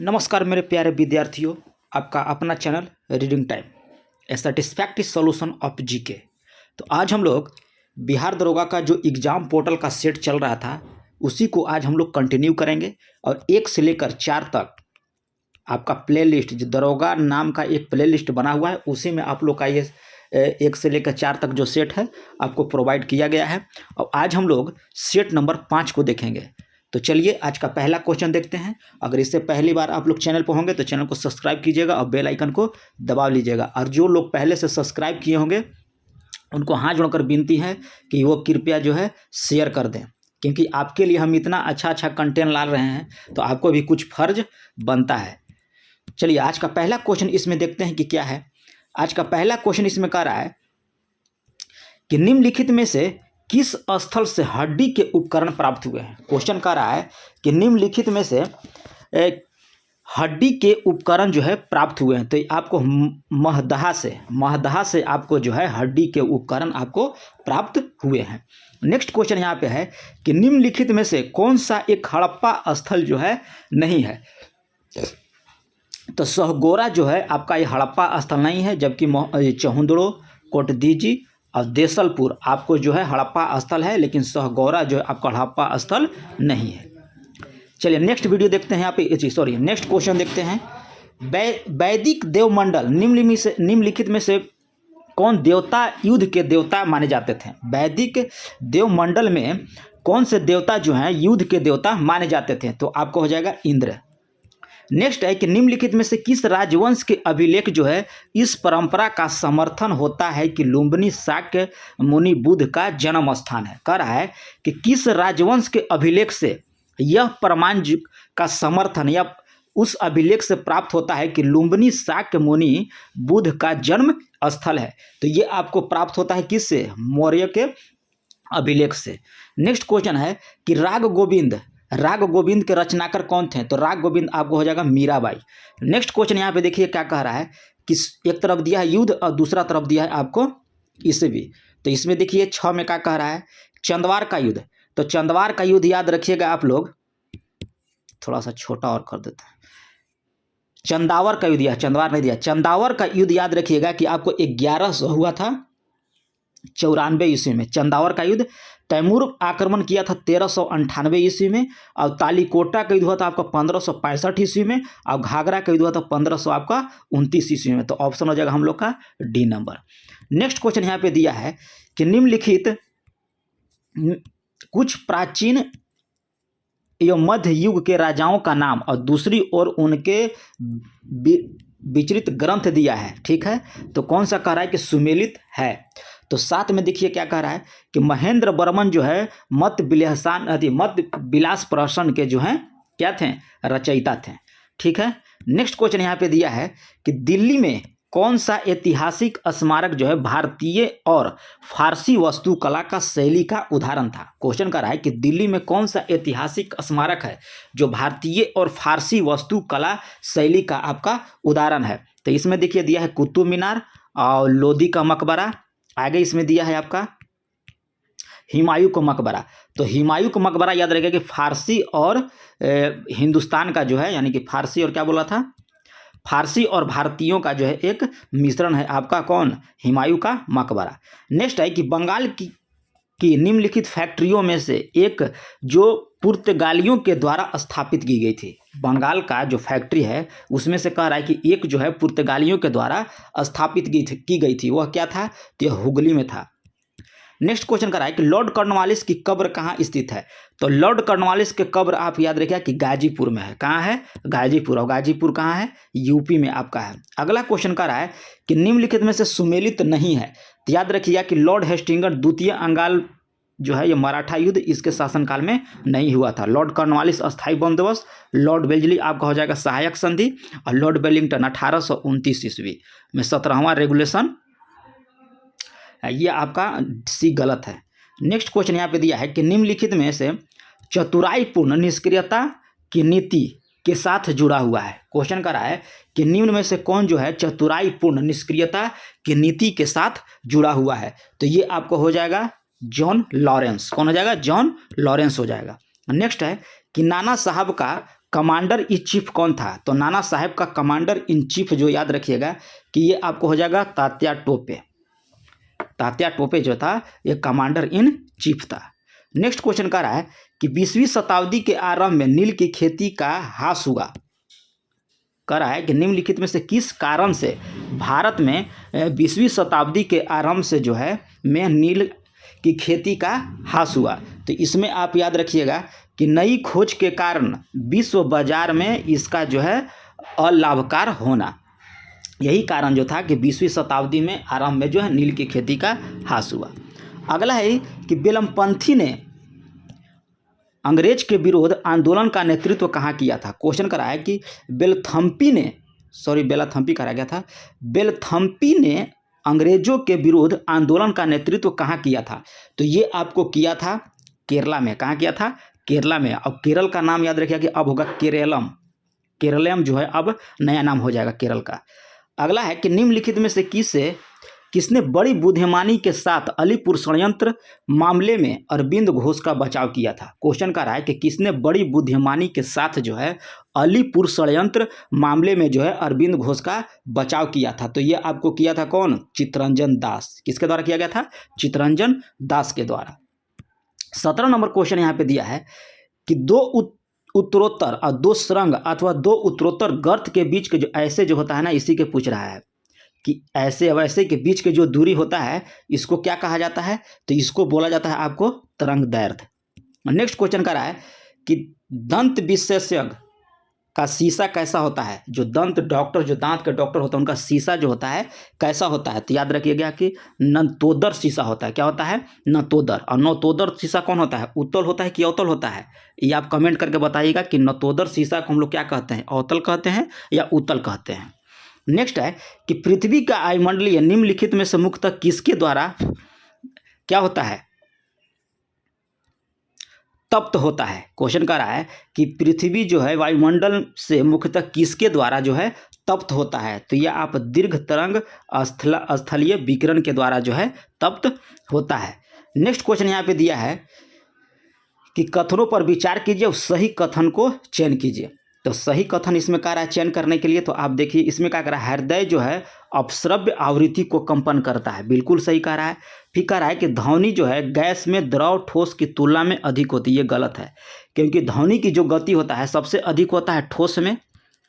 नमस्कार मेरे प्यारे विद्यार्थियों, आपका अपना channel reading time A satisfactory solution of GK. तो आज हम लोग बिहार दरोगा का जो एग्ज़ाम पोर्टल का सेट चल रहा था उसी को आज हम लोग कंटिन्यू करेंगे और 1 से लेकर 4 तक आपका प्लेलिस्ट, जो दरोगा नाम का एक प्लेलिस्ट बना हुआ है, उसी में आप लोग का ये 1 से लेकर 4 तक जो सेट है आपको प्रोवाइड किया गया है। और आज हम लोग सेट नंबर 5 को देखेंगे। तो चलिए आज का पहला क्वेश्चन देखते हैं। अगर इससे पहली बार आप लोग चैनल पर होंगे तो चैनल को सब्सक्राइब कीजिएगा और बेल आइकन को दबा लीजिएगा। और जो लोग पहले से सब्सक्राइब किए होंगे उनको हाथ जोड़कर विनती है कि वो कृपया जो है शेयर कर दें, क्योंकि आपके लिए हम इतना अच्छा कंटेंट ला रहे हैं तो आपको भी कुछ फर्ज बनता है। चलिए आज का पहला क्वेश्चन इसमें देखते हैं कि क्या है। आज का पहला क्वेश्चन इसमें कह रहा है कि निम्नलिखित में से किस स्थल से हड्डी के उपकरण प्राप्त हुए हैं। क्वेश्चन कह रहा है कि निम्नलिखित में से हड्डी के उपकरण जो है प्राप्त हुए हैं। तो आपको महदहा से आपको जो है हड्डी के उपकरण आपको प्राप्त हुए हैं। नेक्स्ट क्वेश्चन यहाँ पे है कि निम्नलिखित में से कौन सा एक हड़प्पा स्थल जो है नहीं है। तो सहगोरा जो है आपका ये हड़प्पा स्थल नहीं है, जबकि चहुंदड़ो, कोटदीजी और देसलपुर आपको जो है हड़प्पा स्थल है, लेकिन सहगौरा जो है आपका हड़प्पा स्थल नहीं है। चलिए नेक्स्ट वीडियो देखते हैं। यहाँ पे नेक्स्ट क्वेश्चन देखते हैं। वैदिक देवमंडल निम्नलिखित में से कौन देवता युद्ध के देवता माने जाते थे। वैदिक देवमंडल में कौन से देवता जो हैं युद्ध के देवता माने जाते थे। तो आपको हो जाएगा इंद्र। नेक्स्ट है कि निम्नलिखित में से किस राजवंश के अभिलेख जो है इस परंपरा का समर्थन होता है कि लुम्बिनी शाक्य मुनि बुद्ध का जन्म स्थान है। कह रहा है कि किस राजवंश के अभिलेख से यह प्रमाण का समर्थन या उस अभिलेख से प्राप्त होता है कि लुम्बिनी शाक्य मुनि बुद्ध का जन्म स्थल है। तो ये आपको प्राप्त होता है किससे? मौर्य के अभिलेख से। नेक्स्ट क्वेश्चन है कि राग गोविंद के रचनाकार कौन थे। तो राग गोविंद आपको हो जाएगा मीराबाई। नेक्स्ट क्वेश्चन यहाँ पे देखिए क्या कह रहा है कि एक तरफ दिया है युद्ध और दूसरा तरफ दिया है आपको ईस्वी। तो इसमें देखिए 6 में क्या कह रहा है, चंदवार का युद्ध। तो चंदवार का युद्ध याद रखिएगा आप लोग, थोड़ा सा छोटा और कर देते हैं। चंदावर का युद्ध दिया, चंदवार नहीं दिया। चंदावर का युद्ध याद रखिएगा कि आपको 1100 हुआ था 94 ईस्वी में चंदावर का युद्ध। तैमूर आक्रमण किया था 1398 ईस्वी में। और तालीकोटा का युद्ध हुआ था आपका 1565 ईस्वी में। और घाघरा का युद्ध हुआ था 1529 ईस्वी में। तो ऑप्शन हो जाएगा हम लोग का डी नंबर। नेक्स्ट क्वेश्चन यहाँ पे दिया है कि निम्नलिखित कुछ प्राचीन एवं मध्य युग के राजाओं का नाम और दूसरी ओर उनके विचरित ग्रंथ दिया है। ठीक है, तो कौन सा कह रहा है कि सुमेलित है। तो साथ में देखिए क्या कह रहा है कि महेंद्र वर्मन जो है मत विलास प्रहसन के जो हैं क्या थे, रचयिता थे। ठीक है, नेक्स्ट क्वेश्चन यहाँ पे दिया है कि दिल्ली में कौन सा ऐतिहासिक स्मारक जो है भारतीय और फारसी वास्तुकला का शैली का उदाहरण था। क्वेश्चन कर रहा है कि दिल्ली में कौन सा ऐतिहासिक स्मारक है जो भारतीय और फारसी वास्तुकला शैली का आपका उदाहरण है। तो इसमें देखिए दिया है कुतुब मीनार और लोधी का मकबरा। आगे इसमें दिया है आपका हुमायूं का मकबरा। तो हुमायूं का मकबरा याद रखिएगा कि फारसी और हिंदुस्तान का जो है, यानी कि फारसी और क्या बोला था, फारसी और भारतीयों का जो है एक मिश्रण है आपका कौन, हुमायूं का मकबरा। नेक्स्ट है कि बंगाल की निम्नलिखित फैक्ट्रियों में से एक जो पुर्तगालियों के द्वारा स्थापित की गई थी। बंगाल का जो फैक्ट्री है उसमें से कह रहा है कि एक जो है पुर्तगालियों के द्वारा स्थापित की गई थी, वह क्या था, तो यह हुगली में था। नेक्स्ट क्वेश्चन कर रहा है कि लॉर्ड कॉर्नवालिस की कब्र कहाँ स्थित है। तो लॉर्ड कॉर्नवालिस के कब्र आप याद रखिए कि गाजीपुर में है। कहाँ है, गाजीपुर। और गाजीपुर कहाँ है, यूपी में आपका है। अगला क्वेश्चन कर रहा है कि निम्नलिखित में से सुमेलित नहीं है। तो याद रखिएगा कि लॉर्ड हेस्टिंग्स द्वितीय अंगाल जो है ये मराठा युद्ध इसके शासनकाल में नहीं हुआ था। लॉर्ड कॉर्नवालिस अस्थायी बंदोबस्त, लॉर्ड वेल्जली आपका हो जाएगा सहायक संधि, और लॉर्ड वेलिंगटन 1829 ईस्वी में 17वां रेगुलेशन, ये आपका सी गलत है। नेक्स्ट क्वेश्चन यहाँ पे दिया है कि निम्नलिखित में से चतुराईपूर्ण निष्क्रियता की नीति के साथ जुड़ा हुआ है। क्वेश्चन कर रहा है कि निम्न में से कौन जो है चतुराईपूर्ण निष्क्रियता की नीति के साथ जुड़ा हुआ है। तो ये आपको हो जाएगा जॉन लॉरेंस। कौन हो जाएगा, जॉन लॉरेंस हो जाएगा। नेक्स्ट है कि नाना साहब का कमांडर इन चीफ कौन था? तो नाना साहेब का कमांडर इन चीफ जो याद रखिएगा कि ये आपको हो जाएगा तात्या टोपे। तात्या टोपे जो था ये कमांडर इन चीफ था। नेक्स्ट क्वेश्चन कह रहा है कि 20वीं शताब्दी के आरंभ में नील की खेती का ह्रास हुआ। कह रहा है कि निम्नलिखित में से किस कारण से भारत में 20वीं शताब्दी के आरंभ से जो है में नील की खेती का ह्रास हुआ? तो इसमें आप याद रखिएगा कि नई खोज के कारण विश्व बाजार में इसका जो है अलाभकार होना, यही कारण जो था कि 20वीं शताब्दी में आरंभ में जो है नील की खेती का ह्रास हुआ। अगला है कि बेलमपंथी ने अंग्रेज के विरोध आंदोलन का नेतृत्व कहाँ किया था? क्वेश्चन करा है कि बेलथम्पी ने अंग्रेजों के विरोध आंदोलन का नेतृत्व कहाँ किया था? तो ये आपको किया था केरला में। कहाँ किया था? केरला में। अब केरल का नाम याद रखिएगा कि अब होगा केरलम। केरलम जो है अब नया नाम हो जाएगा केरल का। अगला है कि निम्नलिखित में से किसने बड़ी बुद्धिमानी के साथ अलीपुर षड्यंत्र मामले में अरविंद घोष का बचाव किया था? क्वेश्चन का रहा है कि किसने बड़ी बुद्धिमानी के साथ जो है अलीपुर षड्यंत्र मामले में जो है अरविंद घोष का बचाव किया था? तो ये आपको किया था कौन? चित्तरंजन दास। किसके द्वारा किया गया था? चित्तरंजन दास के द्वारा। 17 नंबर क्वेश्चन यहाँ पे दिया है कि दो उत्तरोत्तर और दो सुरंग अथवा दो उत्तरोत्तर गर्त के बीच के जो ऐसे जो होता है ना, इसी के पूछ रहा है कि ऐसे वैसे के बीच के जो दूरी होता है इसको क्या कहा जाता है? तो इसको बोला जाता है आपको तरंग दैर्ध्य। नेक्स्ट क्वेश्चन कर रहा है कि दंत विशेषज्ञ का शीशा कैसा होता है? जो दंत डॉक्टर, जो दांत के डॉक्टर होता है, उनका शीशा जो होता है कैसा होता है? तो याद रखिएगा कि नतोदर शीशा होता है। क्या होता है? नतोदर। और नतोदर शीशा कौन होता है? उत्तल होता है कि अवतल होता है? ये आप कमेंट करके बताइएगा कि नतोदर शीशा को हम लोग क्या कहते हैं? अवतल कहते हैं या उत्तल कहते हैं? नेक्स्ट है कि पृथ्वी का वायुमंडलीय निम्नलिखित में से मुख्यतः किसके द्वारा क्या होता है? तप्त होता है। क्वेश्चन कर रहा है कि पृथ्वी जो है वायुमंडल से मुख्यतः किसके द्वारा जो है तप्त होता है? तो यह आप दीर्घ तरंग स्थलीय विकिरण के द्वारा जो है तप्त होता है। नेक्स्ट क्वेश्चन यहाँ पे दिया है कि कथनों पर विचार कीजिए और सही कथन को चयन कीजिए। तो सही कथन इसमें कह रहा है चयन करने के लिए, तो आप देखिए इसमें क्या कर रहा है? हृदय जो है अपश्रव्य आवृत्ति को कंपन करता है। बिल्कुल सही कह रहा है। फिर कह रहा है कि ध्वनि जो है गैस में द्रव ठोस की तुलना में अधिक होती है। ये गलत है, क्योंकि ध्वनि की जो गति होता है सबसे अधिक होता है ठोस में,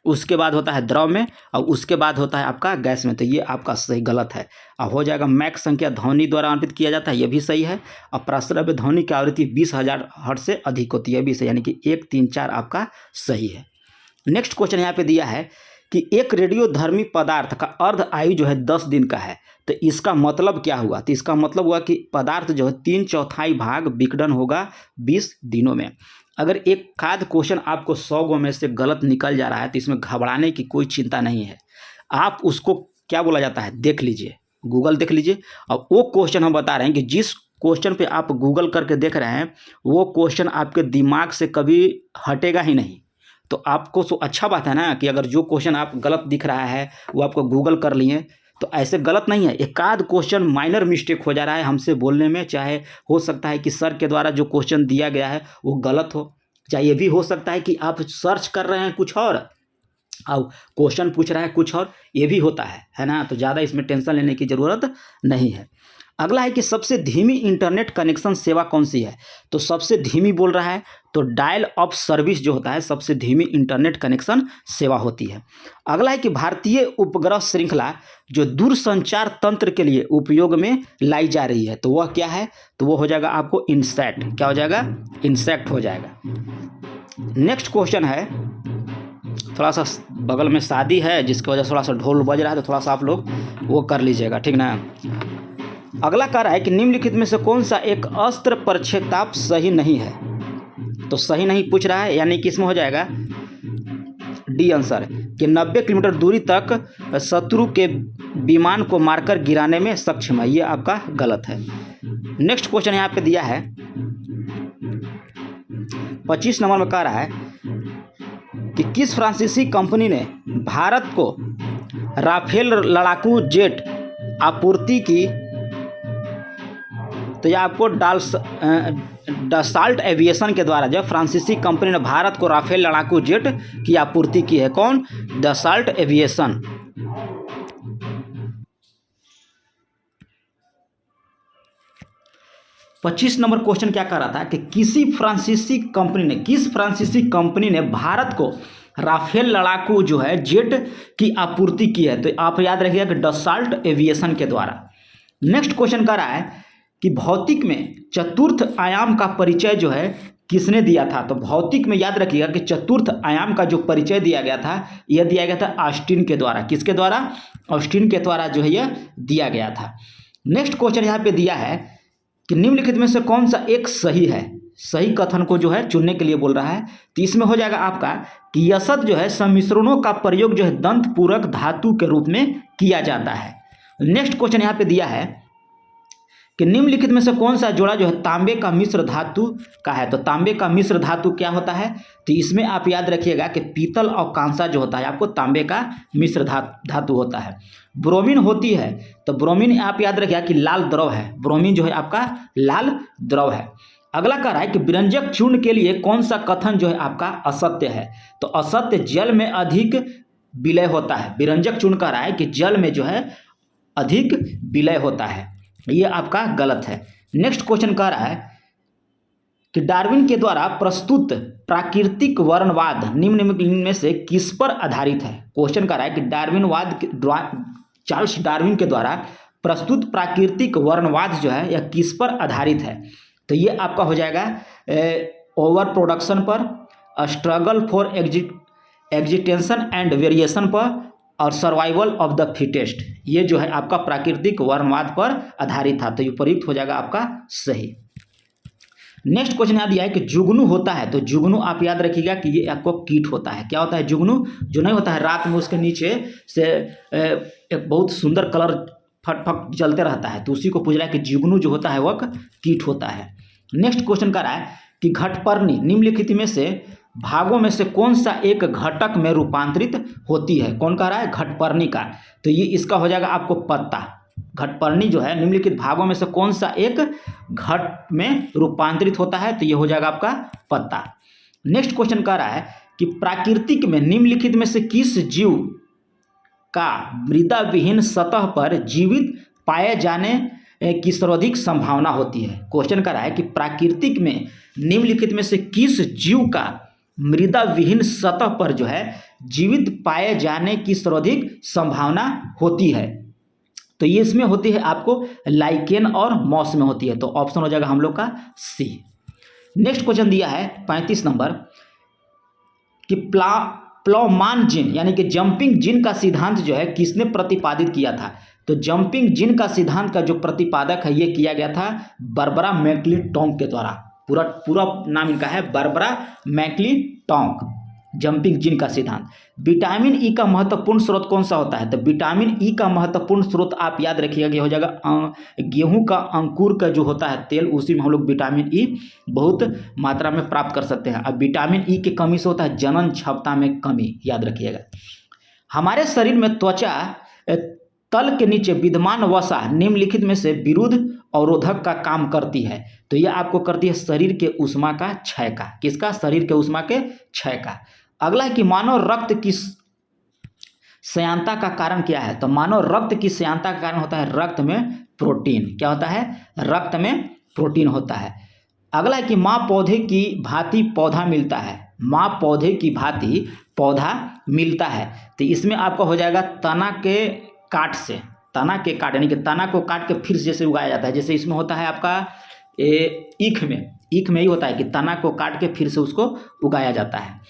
उसके बाद होता है द्रव में, और उसके बाद होता है आपका गैस में। तो ये आपका सही गलत है। अब हो जाएगा मैक संख्या ध्वनि द्वारा आवृत्त किया जाता है, ये भी सही है। और प्रश्रव्य ध्वनि की आवृत्ति 20,000 हर्ट्ज से अधिक होती है, भी सही, यानी कि 1, 3, 4 आपका सही है। नेक्स्ट क्वेश्चन यहाँ पे दिया है कि एक रेडियोधर्मी पदार्थ का अर्ध आयु जो है 10 दिन का है। तो इसका मतलब क्या हुआ? तो इसका मतलब हुआ कि पदार्थ जो है 3/4 भाग विकर्ण होगा 20 दिनों में। अगर एक आध क्वेश्चन आपको 100 में से गलत निकल जा रहा है तो इसमें घबराने की कोई चिंता नहीं है। आप उसको क्या बोला जाता है देख लीजिए, गूगल देख लीजिए। और वो क्वेश्चन हम बता रहे हैं कि जिस क्वेश्चन पे आप गूगल करके देख रहे हैं वो क्वेश्चन आपके दिमाग से कभी हटेगा ही नहीं। तो आपको तो अच्छा बात है ना कि अगर जो क्वेश्चन आप गलत दिख रहा है वो आपको गूगल कर लिए, तो ऐसे गलत नहीं है। एक आध क्वेश्चन माइनर मिस्टेक हो जा रहा है हमसे बोलने में, चाहे हो सकता है कि सर के द्वारा जो क्वेश्चन दिया गया है वो गलत हो, चाहे ये भी हो सकता है कि आप सर्च कर रहे हैं कुछ और अब क्वेश्चन पूछ रहा है कुछ और, ये भी होता है ना। तो ज़्यादा इसमें टेंशन लेने की ज़रूरत नहीं है। अगला है कि सबसे धीमी इंटरनेट कनेक्शन सेवा कौन सी है? तो सबसे धीमी बोल रहा है तो डायल अप सर्विस जो होता है सबसे धीमी इंटरनेट कनेक्शन सेवा होती है। अगला है कि भारतीय उपग्रह श्रृंखला जो दूरसंचार तंत्र के लिए उपयोग में लाई जा रही है, तो वह क्या है? तो वो हो जाएगा आपको इनसैट। क्या हो जाएगा? इनसैट हो जाएगा। नेक्स्ट क्वेश्चन है, थोड़ा सा बगल में शादी है जिसकी वजह से थोड़ा सा ढोल बज रहा है, तो थोड़ा सा आप लोग वो कर लीजिएगा, ठीक ना। अगला कह रहा है कि निम्नलिखित में से कौन सा एक अस्त्र प्रक्षेपात सही नहीं है? तो सही नहीं पूछ रहा है, यानी कि इसमें हो जाएगा डी आंसर कि 90 किलोमीटर दूरी तक शत्रु के विमान को मारकर गिराने में सक्षम है। ये आपका गलत है। नेक्स्ट क्वेश्चन यहाँ पे दिया है 25 नंबर में कह रहा है कि किस फ्रांसीसी कंपनी ने भारत को राफेल लड़ाकू जेट आपूर्ति की? तो यह आपको डसाल्ट एविएशन के द्वारा जो फ्रांसीसी कंपनी ने भारत को राफेल लड़ाकू जेट की आपूर्ति की है? कौन? Dassault aviation. 25 नंबर क्वेश्चन क्या कर रहा था कि किस फ्रांसीसी कंपनी ने भारत को राफेल लड़ाकू जो है जेट की आपूर्ति की है? तो आप याद रखिएगा कि डसाल्ट एविएशन के द्वारा। नेक्स्ट क्वेश्चन कर रहा है कि भौतिक में चतुर्थ आयाम का परिचय जो है किसने दिया था? तो भौतिक में याद रखिएगा कि चतुर्थ आयाम का जो परिचय दिया गया था यह दिया गया था ऑस्टिन के द्वारा। किसके द्वारा? ऑस्टिन के द्वारा जो है यह दिया गया था। नेक्स्ट क्वेश्चन यहाँ पे दिया है कि निम्नलिखित में से कौन सा एक सही है? सही कथन को जो है चुनने के लिए बोल रहा है। तो इसमें हो जाएगा आपका कि यसत जो है सम्मिश्रणों का प्रयोग जो है दंत पूरक धातु के रूप में किया जाता है। नेक्स्ट क्वेश्चन यहाँ पे दिया है कि निम्नलिखित में से कौन सा जोड़ा जो है तांबे का मिश्र धातु का है? तो तांबे का मिश्र धातु क्या होता है? तो इसमें आप याद रखिएगा कि पीतल और कांसा जो होता है आपको तांबे का मिश्र धातु होता है। ब्रोमीन होती है, तो ब्रोमीन आप याद रखिएगा कि लाल द्रव है। ब्रोमीन जो है आपका लाल द्रव है। अगला कह रहा है कि विरंजक चूर्ण के लिए कौन सा कथन जो है आपका असत्य है? तो असत्य जल में अधिक विलय होता है। विरंजक चूर्ण कह रहा है कि जल में जो है अधिक विलय होता है, ये आपका गलत है। नेक्स्ट क्वेश्चन कह रहा है कि डार्विन के द्वारा प्रस्तुत प्राकृतिक वर्णवाद निम्न में से किस पर आधारित है? क्वेश्चन कह रहा है कि चार्ल्स डार्विन के द्वारा प्रस्तुत प्राकृतिक वर्णवाद जो है यह किस पर आधारित है? तो ये आपका हो जाएगा ओवर प्रोडक्शन पर, स्ट्रगल फॉर एग्जिस्टेंशन एंड वेरिएशन पर, और सर्वाइवल ऑफ द फिटेस्ट। ये जो है आपका प्राकृतिक वर्णवाद पर आधारित था, तो ये प्रयुक्त हो जाएगा आपका सही। नेक्स्ट क्वेश्चन याद दिया है कि जुगनू होता है। तो जुगनू आप याद रखिएगा कि ये आपको कीट होता है। क्या होता है जुगनू? जो नहीं होता है रात में उसके नीचे से एक बहुत सुंदर कलर फट जलते रहता है, तो उसी को पूछ रहा है कि जुगनू जो होता है वह कीट होता है। नेक्स्ट क्वेश्चन कर रहा है कि घटपर्णी निम्नलिखित में से भागों में से कौन सा एक घटक में रूपांतरित होती है? कौन कह रहा है? घटपर्णी का। तो ये इसका हो जाएगा आपको पत्ता। घटपर्णी जो है निम्नलिखित भागों में से कौन सा एक घट में रूपांतरित होता है? तो ये हो जाएगा आपका पत्ता। नेक्स्ट क्वेश्चन कह रहा है कि प्राकृतिक में निम्नलिखित में से किस जीव का मृदा विहीन सतह पर जीवित पाए जाने की सर्वाधिक संभावना होती है? क्वेश्चन कर रहा है कि प्राकृतिक में निम्नलिखित में से किस जीव का मृदा विहीन सतह पर जो है जीवित पाए जाने की सर्वाधिक संभावना होती है? तो ये इसमें होती है आपको लाइकेन और मॉस में होती है। तो ऑप्शन हो जाएगा हम लोग का सी। नेक्स्ट क्वेश्चन दिया है 35 नंबर कि प्लॉमान जीन यानी कि जंपिंग जीन का सिद्धांत जो है किसने प्रतिपादित किया था? तो जंपिंग जीन का सिद्धांत का जो प्रतिपादक है ये किया गया था बारबरा मैक्क्लिंटोक के द्वारा। पूरा नाम इनका है बारबरा मैक्क्लिंटोक। जंपिंग जीन का सिद्धांत। विटामिन ई का महत्वपूर्ण स्रोत कौन सा होता है? तो विटामिन ई का महत्वपूर्ण स्रोत आप याद रखिएगा कि हो जाएगा गेहूं का अंकुर का जो होता है तेल, उसी में हम लोग विटामिन ई बहुत मात्रा में प्राप्त कर सकते हैं। अब विटामिन ई की कमी से होता है जनन क्षमता में कमी, याद रखिएगा। हमारे शरीर में त्वचा तल के नीचे विद्यमान वसा निम्नलिखित में से विरुद्ध अवरोधक का काम करती है। तो यह आपको करती है शरीर के ऊष्मा का क्षय का। किसका? शरीर के ऊष्मा के क्षय का। अगला है कि मानव रक्त की श्यानता का कारण क्या है? तो मानव रक्त की श्यानता का कारण होता है रक्त में प्रोटीन। क्या होता है? रक्त में प्रोटीन होता है। अगला है कि माँ पौधे की भांति पौधा मिलता है। माँ पौधे की भांति पौधा मिलता है। तो इसमें आपका हो जाएगा तना के काट से। तना के काट यानी कि तना को काट के फिर जैसे उगाया जाता है, जैसे इसमें होता है आपका ईख में ही होता है कि तना को काट के फिर से उसको उगाया जाता है।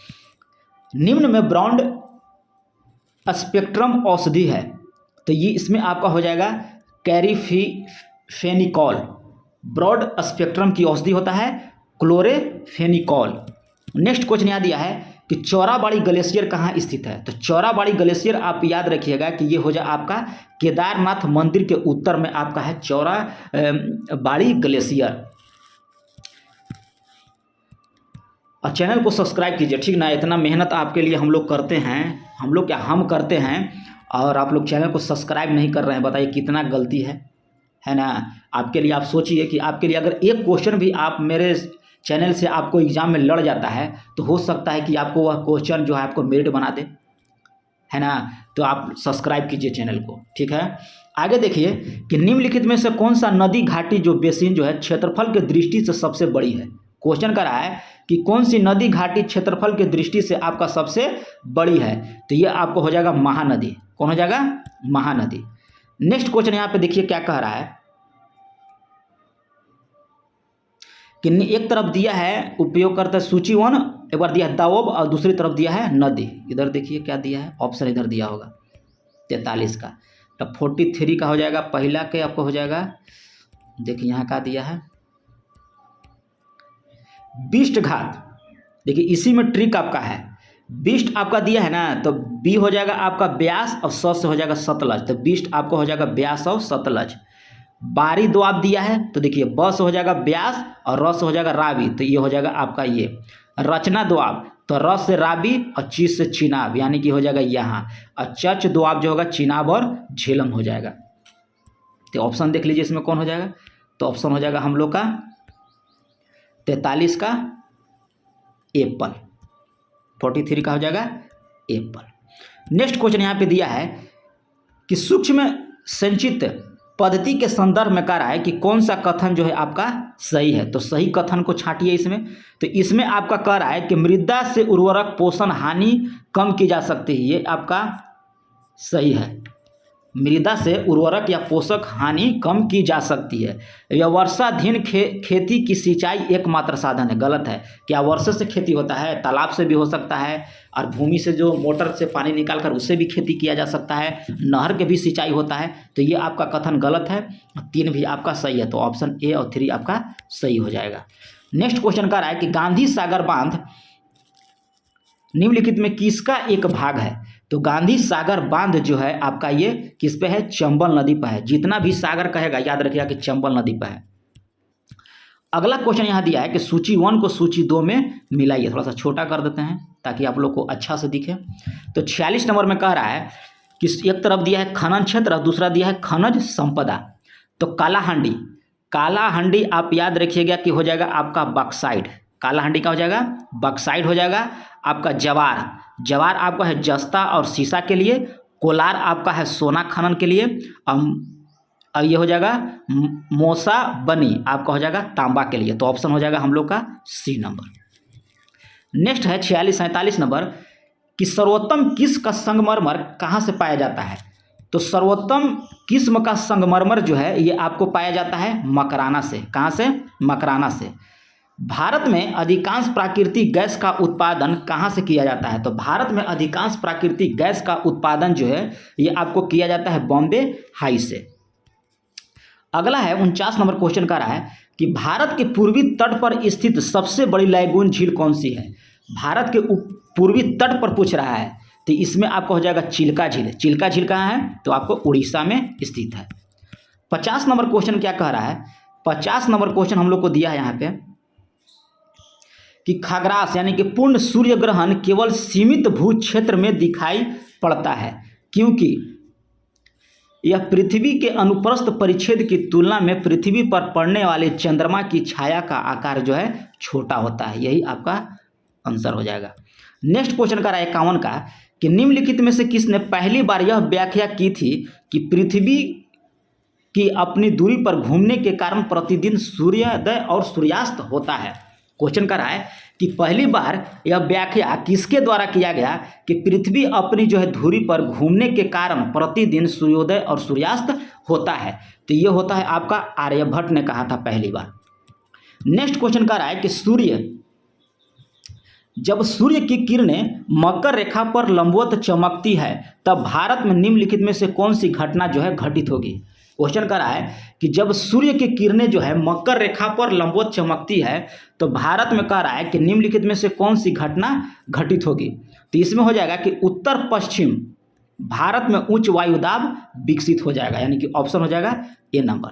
निम्न में ब्रॉड स्पेक्ट्रम औषधि है। तो ये इसमें आपका हो जाएगा कैरीफेनिकॉल। ब्रॉड स्पेक्ट्रम की औषधि होता है क्लोरेफेनिकॉल। नेक्स्ट क्वेश्चन यहाँ दिया है कि चौराबाड़ी ग्लेशियर कहाँ स्थित है? तो चौराबाड़ी ग्लेशियर आप याद रखिएगा कि ये हो जाए आपका केदारनाथ मंदिर के उत्तर में आपका है चौराबाड़ी ग्लेशियर। और चैनल को सब्सक्राइब कीजिए, ठीक ना। इतना मेहनत आपके लिए हम लोग करते हैं, हम करते हैं और आप लोग चैनल को सब्सक्राइब नहीं कर रहे हैं, बताइए कितना गलती है। है ना। आपके लिए आप सोचिए कि आपके लिए अगर एक क्वेश्चन भी आप मेरे चैनल से आपको एग्जाम में लड़ जाता है तो हो सकता है कि आपको वह क्वेश्चन जो है आपको मेरिट बना दे, है ना। तो आप सब्सक्राइब कीजिए चैनल को, ठीक है। आगे देखिए कि निम्नलिखित में से कौन सा नदी घाटी जो बेसिन जो है क्षेत्रफल की दृष्टि से सबसे बड़ी है। क्वेश्चन कर रहा है कि कौन सी नदी घाटी क्षेत्रफल की दृष्टि से आपका सबसे बड़ी है, तो ये आपको हो जाएगा महानदी। कौन हो जाएगा? महानदी। नेक्स्ट क्वेश्चन यहाँ पे देखिए क्या कह रहा है कि एक तरफ दिया है उपयोगकर्ता सूची 1, एक बार दिया है दाओब और दूसरी तरफ दिया है नदी। इधर देखिए क्या दिया है, ऑप्शन इधर दिया होगा 43 का। तो 43 का हो जाएगा पहला के आपको हो जाएगा, देखिए यहाँ का दिया है बिष्ट घाट। देखिए इसी में ट्रिक आपका है, बिष्ट आपका दिया है ना, तो बी हो जाएगा आपका ब्यास और स से हो जाएगा सतलज, तो बिष्ट आपको हो जाएगा ब्यास और सतलज। बारी दो आप दिया है तो देखिए ब से हो जाएगा ब्यास और र से हो जाएगा रावी, तो ये हो जाएगा आपका ये। रचना दो आप तो र से रावी और ची से चिनाब, यानी कि हो जाएगा यहाँ। और चच दो आप जो होगा चिनाब और झेलम हो जाएगा। तो ऑप्शन देख लीजिए इसमें कौन हो जाएगा, तो ऑप्शन हो जाएगा हम लोग का 43 का एप्पल, 43 का हो जाएगा एप्पल। नेक्स्ट क्वेश्चन यहाँ पे दिया है कि सूक्ष्म संचित पद्धति के संदर्भ में कह रहा है कि कौन सा कथन जो है आपका सही है। तो सही कथन को छांटिए इसमें। तो इसमें आपका कह रहा है कि मृदा से उर्वरक पोषण हानि कम की जा सकती है, ये आपका सही है। मृदा से उर्वरक या पोषक हानि कम की जा सकती है। यह वर्षाधीन खेती की सिंचाई एकमात्र साधन है, गलत है। क्या वर्षा से खेती होता है? तालाब से भी हो सकता है, और भूमि से जो मोटर से पानी निकालकर उससे भी खेती किया जा सकता है, नहर के भी सिंचाई होता है। तो ये आपका कथन गलत है, 3 भी आपका सही है। तो ऑप्शन ए और 3 आपका सही हो जाएगा। नेक्स्ट क्वेश्चन का रहा है कि गांधी सागर बांध निम्नलिखित में किसका एक भाग है। तो गांधी सागर बांध जो है आपका ये किस पे है? चंबल नदी पर है। जितना भी सागर कहेगा याद रखिएगा कि चंबल नदी पर है। अगला क्वेश्चन यहाँ दिया है कि सूची 1 को सूची 2 में मिलाइए। थोड़ा सा छोटा कर देते हैं ताकि आप लोग को अच्छा से दिखे। तो 46 नंबर में कह रहा है कि एक तरफ दिया है खनन क्षेत्र और दूसरा दिया है खनिज संपदा। तो कालाहांडी, कालाहांडी आप याद रखिएगा कि हो जाएगा आपका बक्साइड। कालाहांडी का हो जाएगा बक्साइड हो जाएगा। आपका जवार, जवार आपका है जस्ता और सीसा के लिए। कोलार आपका है सोना खनन के लिए। और ये हो जाएगा मोसा बनी आपका हो जाएगा तांबा के लिए। तो ऑप्शन हो जाएगा हम लोग का सी नंबर। नेक्स्ट है 46-47 नंबर कि सर्वोत्तम किस्म का संगमरमर कहाँ से पाया जाता है। तो सर्वोत्तम किस्म का संगमरमर जो है ये आपको पाया जाता है मकराना से। कहाँ से? मकराना से। भारत में अधिकांश प्राकृतिक गैस का उत्पादन कहाँ से किया जाता है। तो भारत में अधिकांश प्राकृतिक गैस का उत्पादन जो है ये आपको किया जाता है बॉम्बे हाई से। अगला है 49 नंबर क्वेश्चन का रहा है कि भारत के पूर्वी तट पर स्थित सबसे बड़ी लैगून झील कौन सी है। भारत के पूर्वी तट पर पूछ रहा है, तो इसमें आपका हो जाएगा चिल्का झील। चिल्का झील कहाँ है? तो आपको उड़ीसा में स्थित है। 50 नंबर क्वेश्चन क्या कह रहा है? 50 नंबर क्वेश्चन हम लोग को दिया है यहाँ पे कि खग्रास यानी कि पूर्ण सूर्य ग्रहण केवल सीमित भू क्षेत्र में दिखाई पड़ता है, क्योंकि यह पृथ्वी के अनुप्रस्थ परिच्छेद की तुलना में पृथ्वी पर पड़ने वाले चंद्रमा की छाया का आकार जो है छोटा होता है। यही आपका आंसर हो जाएगा। नेक्स्ट क्वेश्चन का रहा है 51 का कि निम्नलिखित में से किसने पहली बार यह व्याख्या की थी कि पृथ्वी की अपनी दूरी पर घूमने के कारण प्रतिदिन सूर्योदय और सूर्यास्त होता है। क्वेश्चन कर रहा है कि पहली बार यह व्याख्या किसके द्वारा किया गया कि पृथ्वी अपनी जो है धुरी पर घूमने के कारण प्रतिदिन सूर्योदय और सूर्यास्त होता है। तो ये होता है आपका आर्यभट्ट ने कहा था पहली बार। नेक्स्ट क्वेश्चन कर रहा है कि जब सूर्य की किरणें मकर रेखा पर लंबवत चमकती है तब भारत में निम्नलिखित में से कौन सी घटना जो है घटित होगी। क्वेश्चन कर रहा है कि जब सूर्य की किरणें जो है मकर रेखा पर लंबवत चमकती है तो भारत में कह रहा है कि निम्नलिखित में से कौन सी घटना घटित होगी। तो इसमें हो जाएगा कि उत्तर पश्चिम भारत में उच्च वायुदाब विकसित हो जाएगा, यानी कि ऑप्शन हो जाएगा ए नंबर।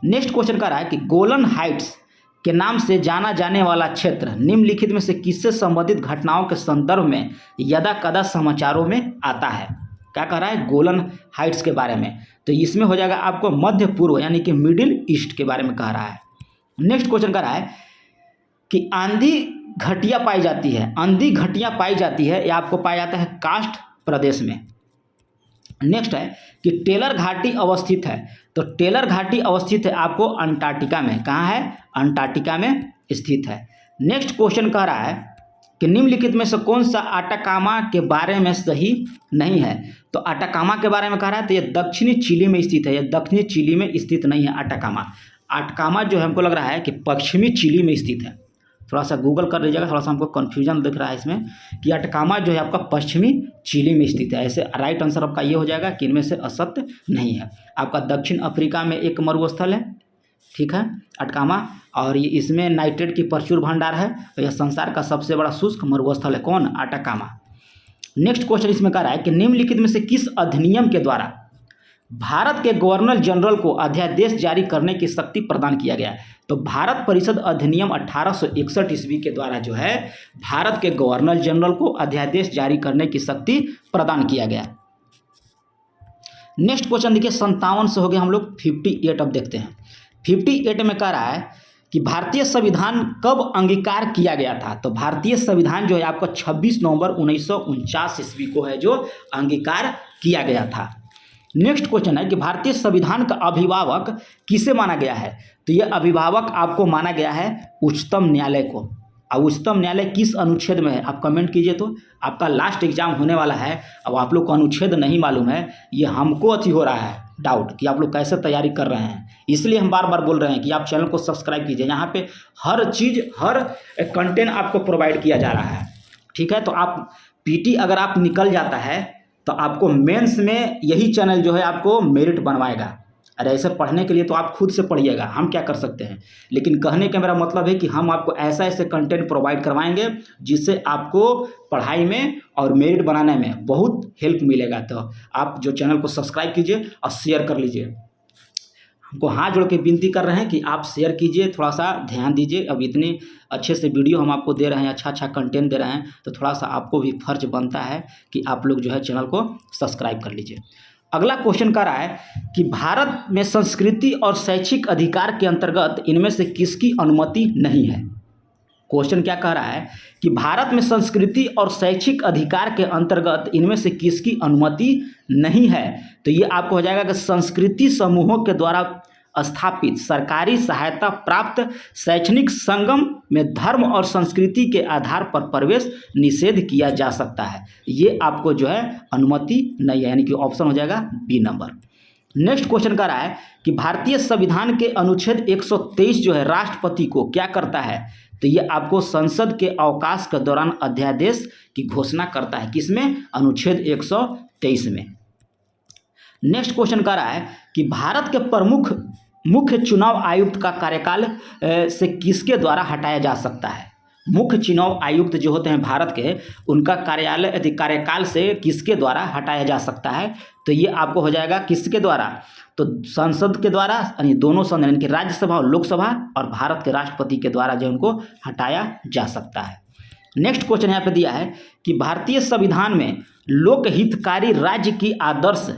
नेक्स्ट क्वेश्चन कर रहा है कि गोलन हाइट्स के नाम से जाना जाने वाला क्षेत्र निम्नलिखित में से किससे संबंधित घटनाओं के संदर्भ में यदा कदा समाचारों में आता है। क्या कह रहा है, गोलन हाइट्स के बारे में। तो इसमें हो जाएगा आपको मध्य पूर्व यानी कि मिडिल ईस्ट के बारे में कह रहा है। नेक्स्ट क्वेश्चन कह रहा है कि आंधी घटिया पाई जाती है, आंधी घटिया पाई जाती है, यह आपको पाया जाता है कास्ट प्रदेश में। नेक्स्ट है कि टेलर घाटी अवस्थित है, तो टेलर घाटी अवस्थित है आपको अंटार्कटिका में। कहाँ है, अंटार्कटिका में स्थित है। नेक्स्ट क्वेश्चन कह रहा है कि निम्नलिखित में से कौन सा अटाकामा के बारे में सही नहीं है। तो अटाकामा के बारे में कह रहा है तो ये दक्षिणी चिली में स्थित है, ये दक्षिणी चिली में स्थित नहीं है अटाकामा। अटाकामा जो है हमको लग रहा है कि पश्चिमी चिली में स्थित है। थोड़ा सा गूगल कर लीजिएगा, थोड़ा सा हमको कन्फ्यूजन दिख रहा है इसमें कि अटाकामा जो है आपका पश्चिमी चिली में स्थित है। ऐसे राइट आंसर आपका ये हो जाएगा कि इनमें से असत्य नहीं है। आपका दक्षिण अफ्रीका में एक मरुस्थल है, ठीक है, अटाकामा, और ये इसमें नाइट्रेट की प्रचुर भंडार है। तो यह संसार का सबसे बड़ा शुष्क मरुस्थल है, कौन, अटाकामा। नेक्स्ट क्वेश्चन इसमें कह रहा है कि निम्नलिखित में से किस अधिनियम के द्वारा भारत के गवर्नर जनरल को अध्यादेश जारी करने की शक्ति प्रदान किया गया। तो भारत परिषद अधिनियम 1861 ईस्वी के द्वारा जो है भारत के गवर्नर जनरल को अध्यादेश जारी करने की शक्ति प्रदान किया गया। नेक्स्ट क्वेश्चन देखिए 57 से हो गए हम लोग 58। अब देखते हैं 58 में कह रहा है कि भारतीय संविधान कब अंगीकार किया गया था। तो भारतीय संविधान जो है आपका 26 नवंबर 1949 ईस्वी को है जो अंगीकार किया गया था। नेक्स्ट क्वेश्चन है कि भारतीय संविधान का अभिभावक किसे माना गया है। तो यह अभिभावक आपको माना गया है उच्चतम न्यायालय को। अब उच्चतम न्यायालय किस अनुच्छेद में है आप कमेंट कीजिए। तो आपका लास्ट एग्जाम होने वाला है, अब आप लोग को अनुच्छेद नहीं मालूम है, ये हमको अति हो रहा है डाउट कि आप लोग कैसे तैयारी कर रहे हैं। इसलिए हम बार बार बोल रहे हैं कि आप चैनल को सब्सक्राइब कीजिए, यहाँ पे हर चीज़ हर कंटेंट आपको प्रोवाइड किया जा रहा है, ठीक है। तो आप पीटी अगर आप निकल जाता है तो आपको मेंस में यही चैनल जो है आपको मेरिट बनवाएगा। अरे ऐसे पढ़ने के लिए तो आप खुद से पढ़िएगा, हम क्या कर सकते हैं। लेकिन कहने का मेरा मतलब है कि हम आपको ऐसा ऐसे कंटेंट प्रोवाइड करवाएंगे जिससे आपको पढ़ाई में और मेरिट बनाने में बहुत हेल्प मिलेगा। तो आप जो चैनल को सब्सक्राइब कीजिए और शेयर कर लीजिए। हमको हाथ जोड़ के विनती कर रहे हैं कि आप शेयर कीजिए, थोड़ा सा ध्यान दीजिए। अब इतने अच्छे से वीडियो हम आपको दे रहे हैं, अच्छा अच्छा कंटेंट दे रहे हैं, तो थोड़ा सा आपको भी फर्ज बनता है कि आप लोग जो है चैनल को सब्सक्राइब कर लीजिए। अगला क्वेश्चन कह रहा है कि भारत में संस्कृति और शैक्षिक अधिकार के अंतर्गत इनमें से किसकी अनुमति नहीं है। क्वेश्चन क्या कह रहा है कि भारत में संस्कृति और शैक्षिक अधिकार के अंतर्गत इनमें से किसकी अनुमति नहीं है। तो ये आपको हो जाएगा कि संस्कृति समूहों के द्वारा स्थापित सरकारी सहायता प्राप्त शैक्षणिक संगम में धर्म और संस्कृति के आधार पर प्रवेश निषेध किया जा सकता है। ये आपको जो है अनुमति नहीं है, यानी कि ऑप्शन हो जाएगा बी नंबर। नेक्स्ट क्वेश्चन कह रहा है कि भारतीय संविधान के अनुच्छेद 123 जो है राष्ट्रपति को क्या करता है। तो ये आपको संसद के अवकाश के दौरान अध्यादेश की घोषणा करता है, किसमें, अनुच्छेद 123 में। नेक्स्ट क्वेश्चन कह रहा है कि भारत के प्रमुख मुख्य चुनाव आयुक्त का कार्यकाल से किसके द्वारा हटाया जा सकता है। मुख्य चुनाव आयुक्त जो होते हैं भारत के, उनका कार्यकाल से किसके द्वारा हटाया जा सकता है। तो ये आपको हो जाएगा किसके द्वारा, तो संसद के द्वारा, यानी दोनों सदन यानी कि राज्यसभा और लोकसभा और भारत के राष्ट्रपति के द्वारा जो उनको हटाया जा सकता है। नेक्स्ट क्वेश्चन यहाँ पे दिया है कि भारतीय संविधान में लोकहितकारी राज्य की आदर्श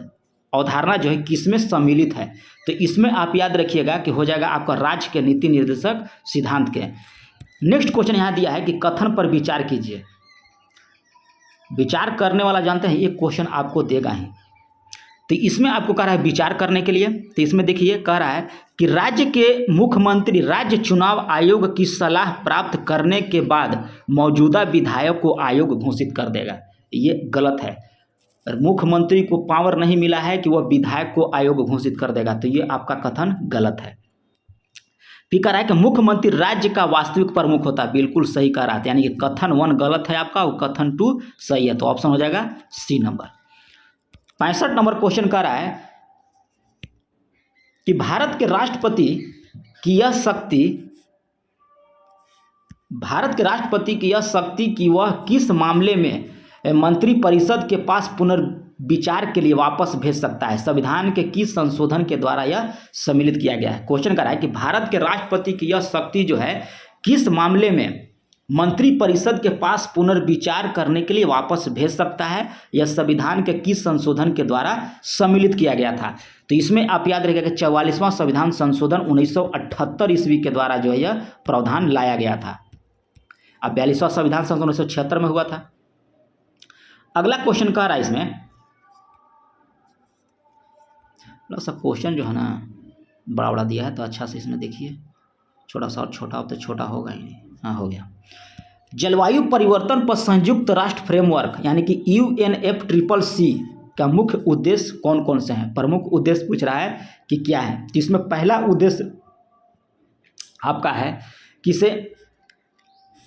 अवधारणा जो है किसमें सम्मिलित है। तो इसमें आप याद रखिएगा कि हो जाएगा आपका राज्य के नीति निर्देशक सिद्धांत के। नेक्स्ट क्वेश्चन यहाँ दिया है कि कथन पर विचार कीजिए। विचार करने वाला जानते हैं एक क्वेश्चन आपको देगा ही, तो इसमें आपको कह रहा है विचार करने के लिए। तो इसमें देखिए कह रहा है कि राज्य के मुख्यमंत्री राज्य चुनाव आयोग की सलाह प्राप्त करने के बाद मौजूदा विधायक को आयोग घोषित कर देगा। ये गलत है। मुख्यमंत्री को पावर नहीं मिला है कि वह विधायक को आयोग घोषित कर देगा, तो ये आपका कथन गलत है। फिर कह रहा है कि मुख्यमंत्री राज्य का वास्तविक प्रमुख होता है, बिल्कुल सही कह रहा है, यानी कि कथन 1 गलत है आपका और कथन 2 सही है। तो ऑप्शन हो जाएगा सी नंबर। 65 नंबर क्वेश्चन कह रहा है कि भारत के राष्ट्रपति की यह शक्ति कि वह किस मामले में मंत्रिपरिषद के पास पुनर्विचार के लिए वापस भेज सकता है। संविधान के किस संशोधन के द्वारा यह सम्मिलित किया गया है। क्वेश्चन कर रहा है कि भारत के राष्ट्रपति की यह शक्ति जो है किस मामले में मंत्रिपरिषद के पास पुनर्विचार करने के लिए वापस भेज सकता है। यह संविधान के किस संशोधन के द्वारा सम्मिलित किया गया था? तो इसमें आप याद रखिएगा कि 44वां संविधान संशोधन 1978 ईस्वी के द्वारा जो है यह प्रावधान लाया गया था। अब 42वां संविधान संशोधन 1976 में हुआ था। अगला क्वेश्चन कह रहा है इसमें, सा क्वेश्चन जो है ना बड़ा बड़ा दिया है, तो अच्छा से इसमें देखिए, छोटा सा और छोटा हो तो छोटा होगा ही नहीं। हाँ, हो गया। जलवायु परिवर्तन पर संयुक्त राष्ट्र फ्रेमवर्क यानी कि UNFCCC का मुख्य उद्देश्य कौन कौन से हैं? प्रमुख उद्देश्य पूछ रहा है कि क्या है। तो इसमें पहला उद्देश्य आपका है कि इसे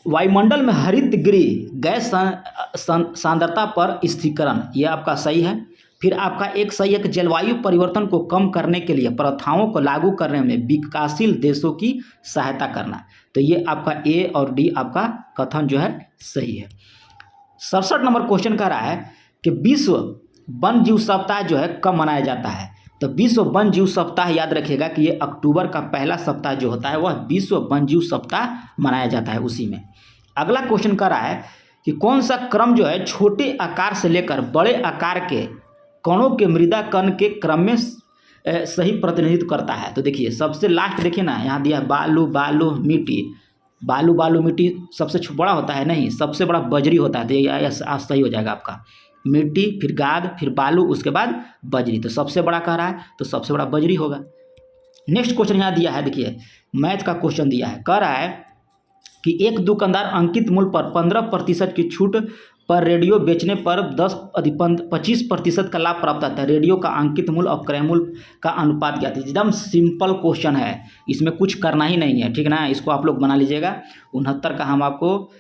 वायुमंडल में हरित गृह गैस सांद्रता पर स्थिरीकरण, ये आपका सही है। फिर आपका एक सही है कि जलवायु परिवर्तन को कम करने के लिए प्रथाओं को लागू करने में विकासशील देशों की सहायता करना, तो ये आपका ए और डी आपका कथन जो है सही है। 67 नंबर क्वेश्चन कह रहा है कि विश्व वन जीव सप्ताह जो है कब मनाया जाता है? तो विश्व वन जीव सप्ताह याद रखिएगा कि ये अक्टूबर का पहला सप्ताह जो होता है वह विश्व वन जीव सप्ताह मनाया जाता है उसी में। अगला क्वेश्चन कह रहा है कि कौन सा क्रम जो है छोटे आकार से लेकर बड़े आकार के कणों के मृदा कण के क्रम में सही प्रतिनिधित्व करता है? तो देखिए सबसे लास्ट देखिए ना, यहाँ दिया बालू बालू मिट्टी, बालू बालू मिट्टी सबसे बड़ा होता है, नहीं, सबसे बड़ा बजरी होता है। तो ये सही हो जाएगा आपका, मिट्टी फिर गाद फिर बालू उसके बाद बजरी, तो सबसे बड़ा कह रहा है तो सबसे बड़ा बजरी होगा। नेक्स्ट क्वेश्चन यहाँ दिया है, देखिए मैथ का क्वेश्चन दिया है, कह रहा है कि एक दुकानदार अंकित मूल्य पर 15% की छूट पर रेडियो बेचने पर 25% का लाभ प्राप्त होता है। रेडियो का अंकित मूल्य और क्रय मूल्य का अनुपात क्या था? एकदम सिंपल क्वेश्चन है, इसमें कुछ करना ही नहीं है, ठीक ना। इसको आप लोग बना लीजिएगा। 69 का हम आपको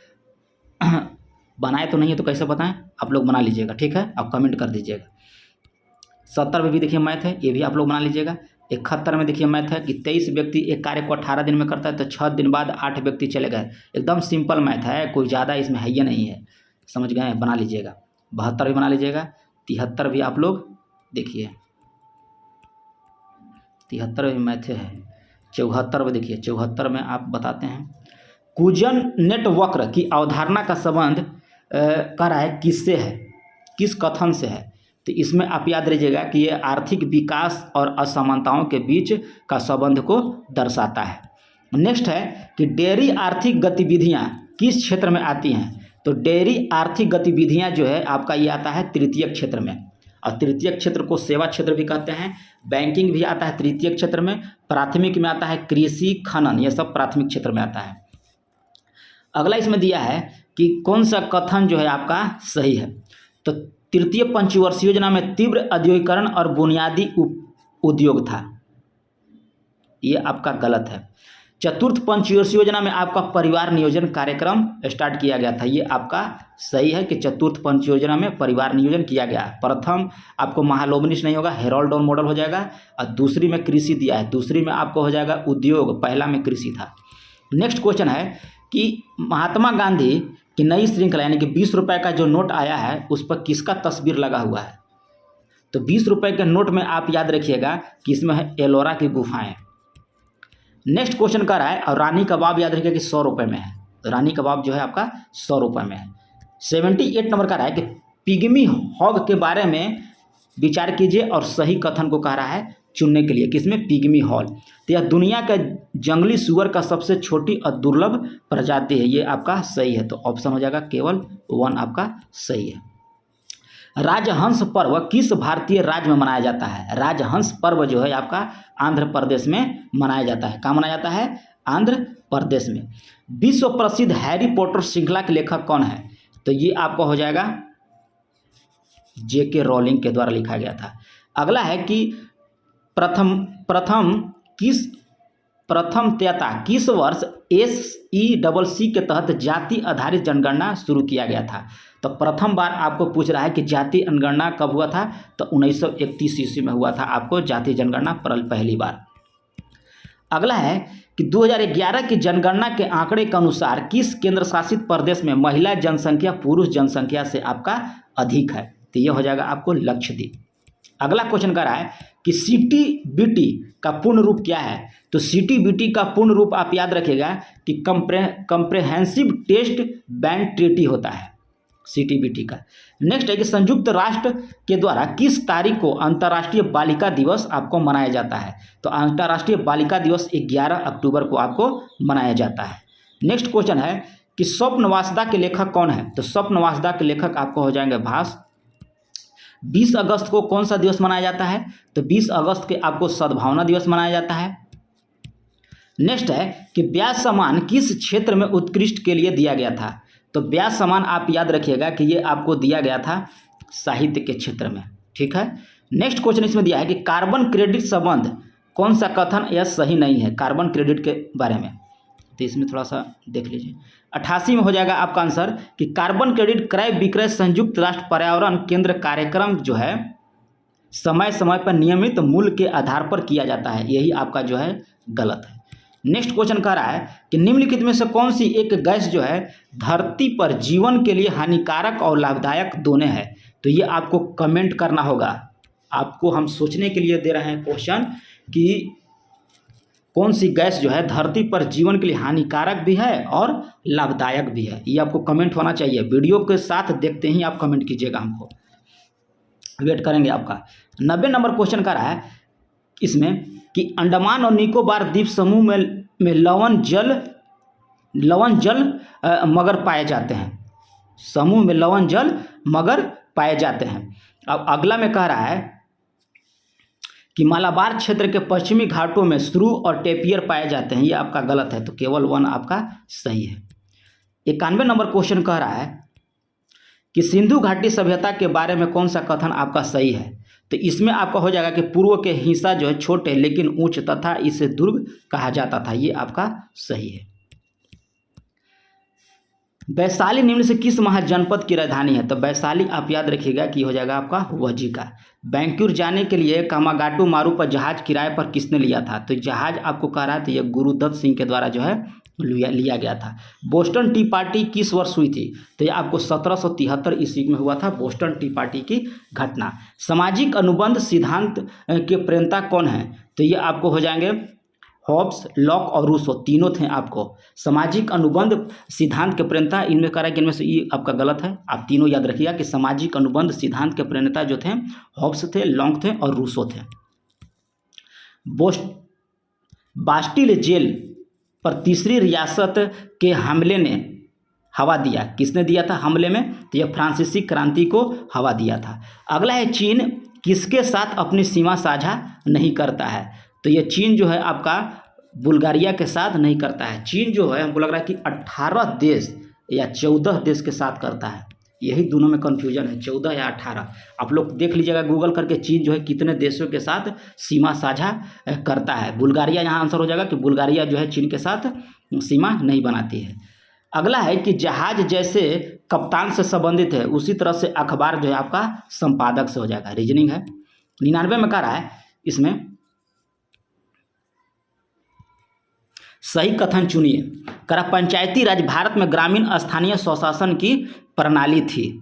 बनाए तो नहीं है तो कैसे बताएं, आप लोग बना लीजिएगा, ठीक है, आप कमेंट कर दीजिएगा। 70 में भी देखिए मैथ है, ये भी आप लोग बना लीजिएगा। 71 में देखिए मैथ है कि 23 व्यक्ति एक कार्य को 18 दिन में करता है तो 6 दिन बाद 8 व्यक्ति चले गए। एकदम सिंपल मैथ है, कोई ज़्यादा इसमें है ही नहीं है, समझ गए, बना लीजिएगा। 72 भी बना लीजिएगा। 73 भी आप लोग देखिए, 73 भी मैथ है। 74 में देखिए, 74 में आप बताते हैं कुजन नेट वक्र की अवधारणा का संबंध कर रहा है किससे है, किस कथन से है? तो इसमें आप याद रखिएगा कि ये आर्थिक विकास और असमानताओं के बीच का संबंध को दर्शाता है। नेक्स्ट है कि डेयरी आर्थिक गतिविधियां किस क्षेत्र में आती हैं? तो डेयरी आर्थिक गतिविधियां जो है आपका ये आता है तृतीय क्षेत्र में, और तृतीय क्षेत्र को सेवा क्षेत्र भी कहते हैं। बैंकिंग भी आता है तृतीय क्षेत्र में। प्राथमिक में आता है कृषि खनन, ये सब प्राथमिक क्षेत्र में आता है। अगला इसमें दिया है कि कौन सा कथन जो है आपका सही है? तो तृतीय पंचवर्षीय योजना में तीव्र औद्योगिकरण और बुनियादी उद्योग था, ये आपका गलत है। चतुर्थ पंचवर्षीय योजना में आपका परिवार नियोजन कार्यक्रम स्टार्ट किया गया था, ये आपका सही है कि चतुर्थ पंच योजना में परिवार नियोजन किया गया। प्रथम आपको महालोबनिश नहीं होगा, हेरोल्ड डाउन मॉडल हो जाएगा। और दूसरी में कृषि दिया है, दूसरी में आपको हो जाएगा उद्योग, पहला में कृषि था। नेक्स्ट क्वेश्चन है कि महात्मा गांधी की नई श्रृंखला यानी कि 20 रुपये का जो नोट आया है उस पर किसका तस्वीर लगा हुआ है? तो 20 रुपये के नोट में आप याद रखिएगा कि इसमें है एलोरा की गुफाएं। नेक्स्ट क्वेश्चन कर रहा है, और रानी कबाब याद रखिएगा कि 100 रुपये में है, तो रानी कबाब जो है आपका 100 रुपये में है। 78 नंबर का रहा है कि पिग्मी हॉग के बारे में विचार कीजिए और सही कथन को कह रहा है चुनने के लिए, किसमें? Pygmy hall. तो यह दुनिया के जंगली सुअर का सबसे छोटी और दुर्लभ प्रजाति है, ये आपका सही है। तो ऑप्शन हो जाएगा केवल 1 आपका सही है। राजहंस पर्व किस भारतीय राज्य में मनाया जाता है? राजहंस पर्व जो है आपका आंध्र प्रदेश में मनाया जाता है। कहाँ मनाया जाता है? आंध्र प्रदेश में। विश्व प्रसिद्ध हैरी पॉटर श्रृंखला के लेखक कौन है? तो ये आपका हो जाएगा J.K. रॉलिंग के द्वारा लिखा गया था। अगला है कि प्रथम किस वर्ष SECC के तहत जाति आधारित जनगणना शुरू किया गया था? तो प्रथम बार आपको पूछ रहा है कि जाति जनगणना कब हुआ था? तो 1931 ईस्वी में हुआ था आपको जाति जनगणना पहली बार। अगला है कि 2011 की जनगणना के आंकड़े के अनुसार किस केंद्र शासित प्रदेश में महिला जनसंख्या पुरुष जनसंख्या से आपका अधिक है? तो यह हो जाएगा आपको लक्षद्वीप। अगला क्वेश्चन कर रहा है कि सीटीबीटी का पूर्ण रूप क्या है। तो सीटीबीटी का पूर्ण रूप आप याद रखिएगा कि कंप्रेहेंसिव टेस्ट बैंड ट्रीटी होता है सीटीबीटी का। नेक्स्ट है कि संयुक्त राष्ट्र के द्वारा किस तारीख को अंतर्राष्ट्रीय बालिका दिवस आपको मनाया जाता है। तो अंतर्राष्ट्रीय बालिका दिवस 11 अक्टूबर को आपको मनाया जाता है। नेक्स्ट क्वेश्चन है कि स्वप्न वासदा के लेखक कौन है। तो स्वप्न वासदा के लेखक आपको हो जाएंगे भास। 20 अगस्त को कौन सा दिवस मनाया जाता है। तो 20 अगस्त के आपको सद्भावना दिवस मनाया जाता है। नेक्स्ट है कि ब्याज सम्मान किस क्षेत्र में उत्कृष्ट के लिए दिया गया था। तो ब्याज सम्मान आप याद रखिएगा कि ये आपको दिया गया था साहित्य के क्षेत्र में, ठीक है। नेक्स्ट क्वेश्चन इसमें दिया है कि कार्बन क्रेडिट संबंध कौन सा कथन यह सही नहीं है कार्बन क्रेडिट के बारे में। तो इसमें थोड़ा सा देख लीजिए। 88 में हो जाएगा आपका आंसर कि कार्बन क्रेडिट क्रय विक्रय संयुक्त राष्ट्र पर्यावरण केंद्र कार्यक्रम जो है समय समय पर नियमित मूल्य के आधार पर किया जाता है, यही आपका जो है गलत है। नेक्स्ट क्वेश्चन कह रहा है कि निम्नलिखित में से कौन सी एक गैस जो है धरती पर जीवन के लिए हानिकारक और लाभदायक दोनों है। तो ये आपको कमेंट करना होगा। आपको हम सोचने के लिए दे रहे हैं क्वेश्चन कि कौन सी गैस जो है धरती पर जीवन के लिए हानिकारक भी है और लाभदायक भी है, ये आपको कमेंट होना चाहिए। वीडियो के साथ देखते ही आप कमेंट कीजिएगा, हमको वेट करेंगे आपका। 90 नंबर क्वेश्चन का रहा है इसमें कि अंडमान और निकोबार द्वीप समूह में लवण जल मगर पाए जाते हैं। समूह में लवण जल मगर पाए जाते हैं। अब अगला में कह रहा है कि मालाबार क्षेत्र के पश्चिमी घाटों में श्रू और टेपियर पाए जाते हैं, ये आपका गलत है। तो केवल 1 आपका सही है। 91 नंबर क्वेश्चन कह रहा है कि सिंधु घाटी सभ्यता के बारे में कौन सा कथन आपका सही है। तो इसमें आपका हो जाएगा कि पूर्व के हिस्सा जो है छोटे लेकिन ऊंच तथा इसे दुर्ग कहा जाता था, ये आपका सही है। वैशाली निम्न से किस महाजनपद की राजधानी है। तो वैशाली आप याद रखिएगा कि हो जाएगा आपका वजीका। बैंक्यूर जाने के लिए कामागाटू मारू पर जहाज किराए पर किसने लिया था। तो जहाज आपको कह रहा है तो ये गुरुदत्त सिंह के द्वारा जो है लिया गया था। बोस्टन टी पार्टी किस वर्ष हुई थी। तो ये आपको 1773 ईस्वी में हुआ था बोस्टन टी पार्टी की घटना। सामाजिक अनुबंध सिद्धांत के प्रणेता कौन है। तो ये आपको हो जाएंगे हॉब्स, लॉक और रूसो, तीनों थे आपको। सामाजिक अनुबंध सिद्धांत के प्रणेता इनमें करा कि इनमें से ये आपका गलत है। आप तीनों याद रखिएगा कि सामाजिक अनुबंध सिद्धांत के प्रणेता जो थे हॉब्स थे, लॉन्ग थे और रूसो थे। बास्टिल जेल पर तीसरी रियासत के हमले ने हवा दिया, किसने दिया था हमले में। तो यह फ्रांसीसी क्रांति को हवा दिया था। अगला है चीन किसके साथ अपनी सीमा साझा नहीं करता है। तो यह चीन जो है आपका बुल्गारिया के साथ नहीं करता है। चीन जो है हमको लग रहा है कि 18 देश या 14 देश के साथ करता है, यही दोनों में कन्फ्यूजन है, 14 या 18। आप लोग देख लीजिएगा गूगल करके चीन जो है कितने देशों के साथ सीमा साझा करता है। बुल्गारिया यहाँ आंसर हो जाएगा कि बुल्गारिया जो है चीन के साथ सीमा नहीं बनाती है। अगला है कि जहाज जैसे कप्तान से संबंधित है उसी तरह से अखबार जो है आपका संपादक से हो जाएगा, रीजनिंग है। 99 में कह रहा है इसमें सही कथन चुनिए। करा पंचायती राज भारत में ग्रामीण स्थानीय स्वशासन की प्रणाली थी।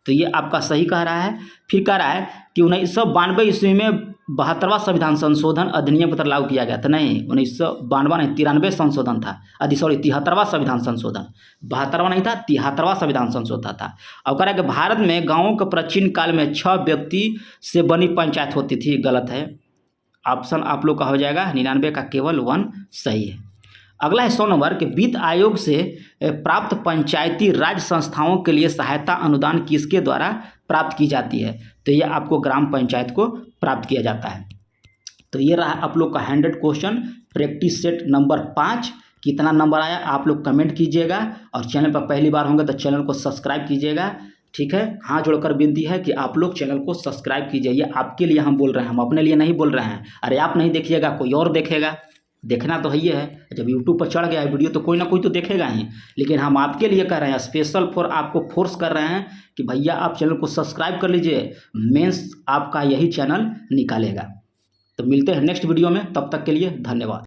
तो ये आपका सही कह रहा है। फिर कह रहा है कि 1992 ईस्वी में 72वां संविधान संशोधन अधिनियम पत्र लागू किया गया था। नहीं, 1992 नहीं, 93 संशोधन था। 73वां संविधान संशोधन, 72वां नहीं था, 73वां संविधान संशोधन था। अब कह रहा है कि भारत में गाँवों के प्राचीन काल में 6 व्यक्ति से बनी पंचायत होती थी, गलत है। ऑप्शन आप लोग का हो जाएगा 99 का केवल 1 सही है। अगला है 100 नंबर के वित्त आयोग से प्राप्त पंचायती राज संस्थाओं के लिए सहायता अनुदान किसके द्वारा प्राप्त की जाती है। तो यह आपको ग्राम पंचायत को प्राप्त किया जाता है। तो ये रहा आप लोग का 100 क्वेश्चन प्रैक्टिस सेट नंबर 5। कितना नंबर आया आप लोग कमेंट कीजिएगा और चैनल पर पहली बार होंगे तो चैनल को सब्सक्राइब कीजिएगा, ठीक है। हाथ जोड़कर विनती है कि आप लोग चैनल को सब्सक्राइब कीजिए। ये आपके लिए हम बोल रहे हैं, हम अपने लिए नहीं बोल रहे हैं। अरे आप नहीं देखिएगा कोई और देखेगा, देखना तो ही है। जब यूट्यूब पर चढ़ गया है वीडियो तो कोई ना कोई तो देखेगा ही। लेकिन हम आपके लिए कर रहे हैं, स्पेशल फॉर आपको फोर्स कर रहे हैं कि भैया आप चैनल को सब्सक्राइब कर लीजिए, मेंस आपका यही चैनल निकालेगा। तो मिलते हैं नेक्स्ट वीडियो में, तब तक के लिए धन्यवाद।